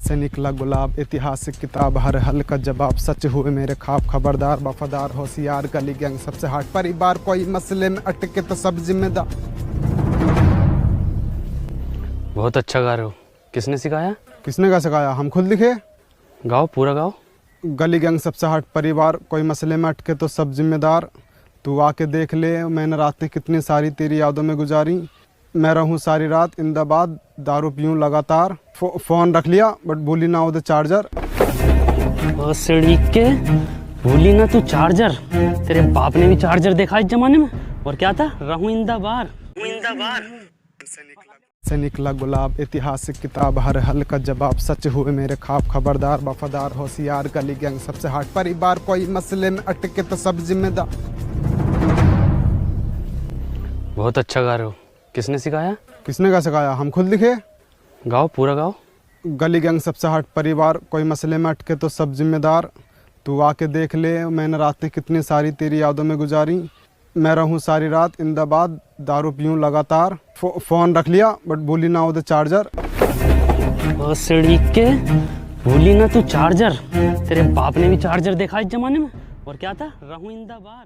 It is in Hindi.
से निकला गुलाब, ऐतिहासिक किताब, हर हल का जवाब, सच हुए मेरे ख्वाब, खबरदार वफादार होशियार, गली गैंग सबसे हट, परिवार कोई मसले में अटके तो सब जिम्मेदार। बहुत अच्छा गा रहे हो। किसने सिखाया? किसने का सिखाया? हम खुद लिखे। गाओ, पूरा गाओ। गली गैंग सबसे हट, परिवार कोई मसले में अटके तो सब जिम्मेदार, तू आके देख ले मैंने रातें कितनी सारी तेरी यादों में गुजारी, मैं रहूं सारी रात इंदाबाद, दारू पीऊं लगातार, फोन रख लिया बट भूली ना उधर चार्जर। सड़ी के भूली ना तू चार्जर। तेरे बाप ने भी चार्जर देखा इस जमाने में। और क्या था? रहूं इंदाबार। से निकला गुलाब, ऐतिहासिक किताब, हर हल का जवाब, सच हुए मेरे ख्वाब, खबरदार वफादार होशियार, गली गैंग सबसे हट, परिवार कोई मसले में अटके तो सब जिम्मेदार। बहुत अच्छा गा रहे हो। किसने सिखाया? किसने का सिखाया? हम खुद लिखे। गाओ, पूरा गाओ। गली गैंग सबसे हट, परिवार कोई मसले में अटके तो सब जिम्मेदार, तू आके देख ले मैंने रातें कितनी सारी तेरी यादों में गुजारी, मैं रहूं सारी रात इंदाबाद, दारू पीऊं लगातार, फोन रख लिया बट भूली ना उधर चार्जर। सड़ी के भूली ना तू चार्जर। तेरे बाप ने भी चार्जर देखा इस जमाने में। और क्या था? रहूं इंदाबार।